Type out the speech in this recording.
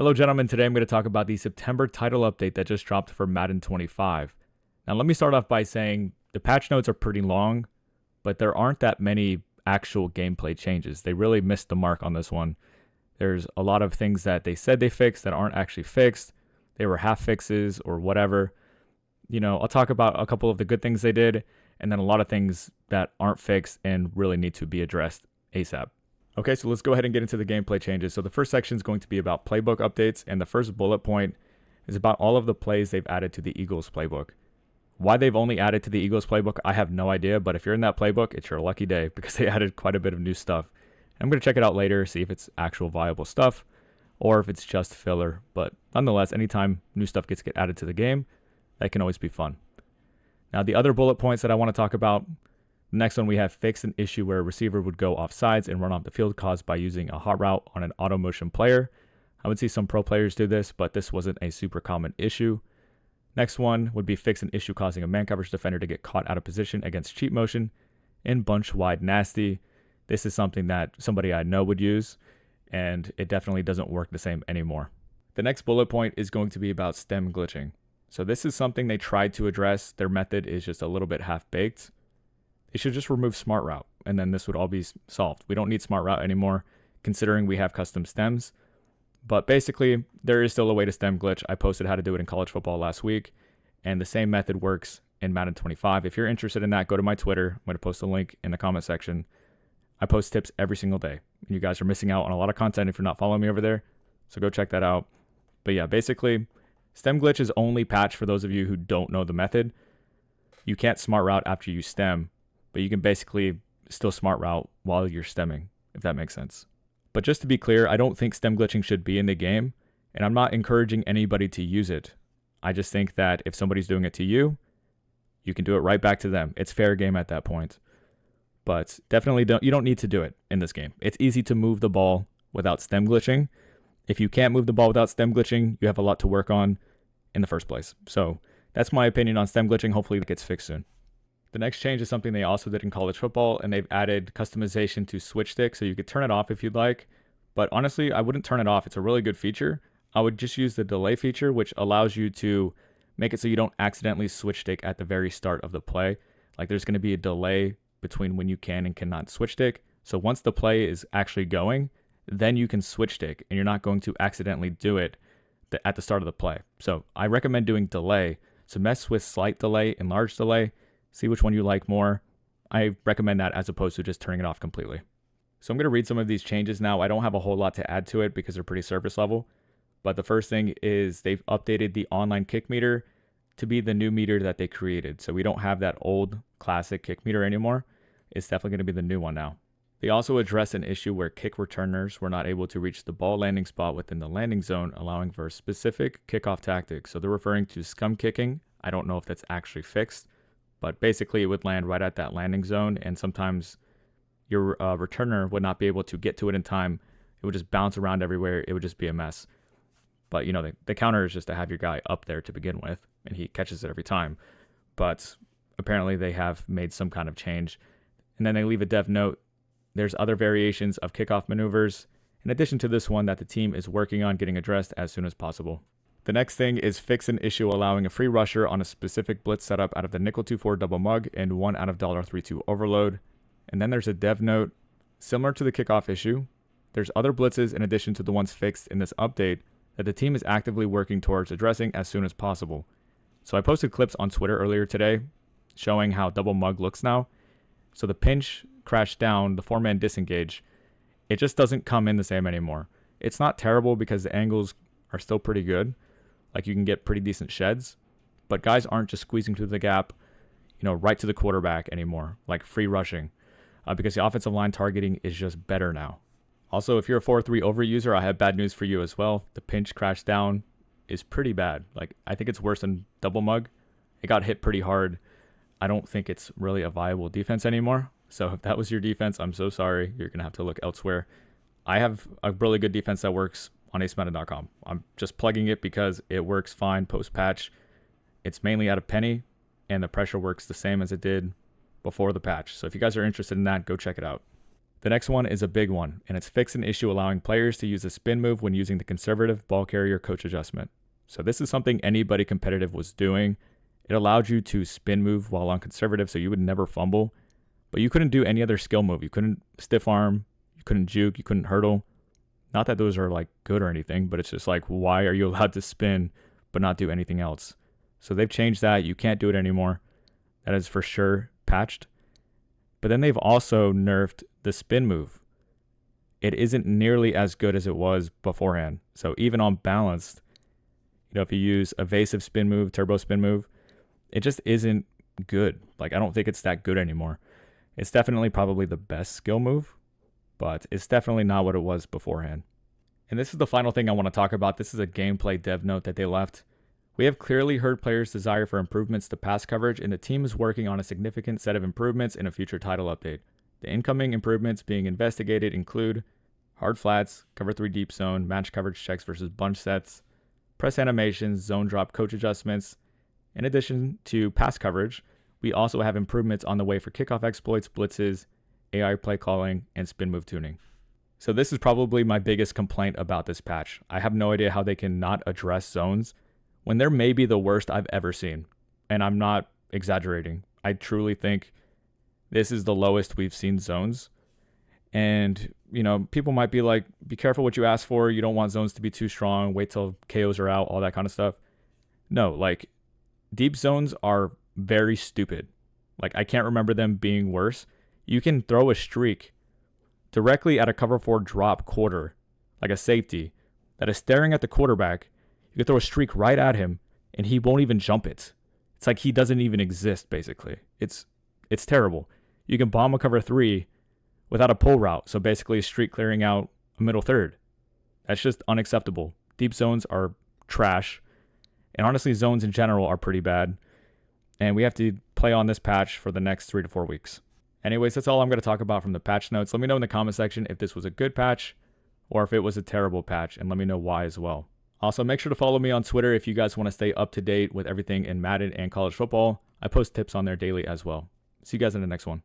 Hello gentlemen, today I'm going to talk about the September title update that just dropped for Madden 25. Now let me start off by saying the patch notes are pretty long, but there aren't that many actual gameplay changes. They really missed the mark on this one. There's a lot of things that they said they fixed that aren't actually fixed. They were half fixes or whatever. I'll talk about a couple of the good things they did, and then a lot of things that aren't fixed and really need to be addressed ASAP. Okay, so let's go ahead and get into the gameplay changes. So the first section is going to be about playbook updates, and the first bullet point is about all of the plays they've added to the Eagles playbook. Why they've only added to the Eagles playbook, I have no idea, but if you're in that playbook, it's your lucky day because they added quite a bit of new stuff. I'm going to check it out later, see if it's actual viable stuff or if it's just filler, but nonetheless, anytime new stuff gets added to the game, that can always be fun. Now, the other bullet points that I want to talk about, the next one we have fixed an issue where a receiver would go off sides and run off the field caused by using a hot route on an auto motion player. I would see some pro players do this, but this wasn't a super common issue. Next one would be fix an issue causing a man coverage defender to get caught out of position against cheat motion in bunch wide nasty. This is something that somebody I know would use, and it definitely doesn't work the same anymore. The next bullet point is going to be about stem glitching. So this is something they tried to address. Their method is just a little bit half-baked. They should just remove smart route, and then this would all be solved. We don't need smart route anymore, considering we have custom stems. But basically, there is still a way to stem glitch. I posted how to do it in college football last week, and the same method works in Madden 25. If you're interested in that, go to my Twitter. I'm going to post a link in the comment section. I post tips every single day, and you guys are missing out on a lot of content if you're not following me over there, so go check that out. But yeah, basically, stem glitch is only patched for those of you who don't know the method. You can't smart route after you stem, but you can basically still smart route while you're stemming, if that makes sense. But just to be clear, I don't think stem glitching should be in the game, and I'm not encouraging anybody to use it. I just think that if somebody's doing it to you, you can do it right back to them. It's fair game at that point. But definitely you don't need to do it in this game. It's easy to move the ball without stem glitching. If you can't move the ball without stem glitching, you have a lot to work on in the first place. So that's my opinion on stem glitching. Hopefully it gets fixed soon. The next change is something they also did in college football, and they've added customization to switch stick, so you could turn it off if you'd like. But honestly, I wouldn't turn it off. It's a really good feature. I would just use the delay feature, which allows you to make it so you don't accidentally switch stick at the very start of the play. Like there's going to be a delay between when you can and cannot switch stick. So once the play is actually going, then you can switch stick, and you're not going to accidentally do it at the start of the play. So I recommend doing delay. So mess with slight delay and large delay. See which one you like more. I recommend that as opposed to just turning it off completely. So I'm going to read some of these changes now. I don't have a whole lot to add to it because they're pretty surface level. But the first thing is they've updated the online kick meter to be the new meter that they created. So we don't have that old classic kick meter anymore. It's definitely going to be the new one now. They also addressed an issue where kick returners were not able to reach the ball landing spot within the landing zone, allowing for a specific kickoff tactic. So they're referring to scum kicking. I don't know if that's actually fixed, but basically it would land right at that landing zone, and sometimes your returner would not be able to get to it in time. It would just bounce around everywhere. It would just be a mess. But the counter is just to have your guy up there to begin with, and he catches it every time. But apparently they have made some kind of change. And then they leave a dev note. There's other variations of kickoff maneuvers, in addition to this one that the team is working on getting addressed as soon as possible. The next thing is fix an issue allowing a free rusher on a specific blitz setup out of the nickel 2-4 double mug and one out of $3-2 overload. And then there's a dev note similar to the kickoff issue. There's other blitzes in addition to the ones fixed in this update that the team is actively working towards addressing as soon as possible. So I posted clips on Twitter earlier today showing how double mug looks now. So the pinch, crash down, the 4-man disengage, it just doesn't come in the same anymore. It's not terrible because the angles are still pretty good. Like you can get pretty decent sheds, but guys aren't just squeezing through the gap, right to the quarterback anymore, like free rushing, because the offensive line targeting is just better now. Also, if you're a 4-3 over user, I have bad news for you as well. The pinch crash down is pretty bad. Like I think it's worse than double mug. It got hit pretty hard. I don't think it's really a viable defense anymore. So if that was your defense, I'm so sorry. You're going to have to look elsewhere. I have a really good defense that works on acemadden.com. I'm just plugging it because it works fine post-patch. It's mainly out of penny, and the pressure works the same as it did before the patch. So if you guys are interested in that, go check it out. The next one is a big one, and it's fixed an issue allowing players to use a spin move when using the conservative ball carrier coach adjustment. So this is something anybody competitive was doing. It allowed you to spin move while on conservative, so you would never fumble, but you couldn't do any other skill move. You couldn't stiff arm, you couldn't juke, you couldn't hurdle. Not that those are like good or anything, but it's just like, why are you allowed to spin but not do anything else? So they've changed that. You can't do it anymore. That is for sure patched. But then they've also nerfed the spin move. It isn't nearly as good as it was beforehand. So even on balanced, if you use evasive spin move, turbo spin move, it just isn't good. Like, I don't think it's that good anymore. It's definitely probably the best skill move, but it's definitely not what it was beforehand. And this is the final thing I want to talk about. This is a gameplay dev note that they left. We have clearly heard players' desire for improvements to pass coverage, and the team is working on a significant set of improvements in a future title update. The incoming improvements being investigated include hard flats, cover 3 deep zone, match coverage checks versus bunch sets, press animations, zone drop coach adjustments. In addition to pass coverage, we also have improvements on the way for kickoff exploits, blitzes, AI play calling, and spin move tuning. So this is probably my biggest complaint about this patch. I have no idea how they can not address zones when they're maybe the worst I've ever seen. And I'm not exaggerating. I truly think this is the lowest we've seen zones. And, people might be like, be careful what you ask for. You don't want zones to be too strong. Wait till KOs are out, all that kind of stuff. No, like, deep zones are very stupid. Like, I can't remember them being worse. You can throw a streak directly at a cover 4 drop quarter, like a safety, that is staring at the quarterback. You can throw a streak right at him, and he won't even jump it. It's like he doesn't even exist, basically. It's terrible. You can bomb a cover 3 without a pull route, so basically a streak clearing out a middle third. That's just unacceptable. Deep zones are trash, and honestly, zones in general are pretty bad, and we have to play on this patch for the next 3 to 4 weeks. Anyways, that's all I'm going to talk about from the patch notes. Let me know in the comment section if this was a good patch or if it was a terrible patch, and let me know why as well. Also, make sure to follow me on Twitter if you guys want to stay up to date with everything in Madden and college football. I post tips on there daily as well. See you guys in the next one.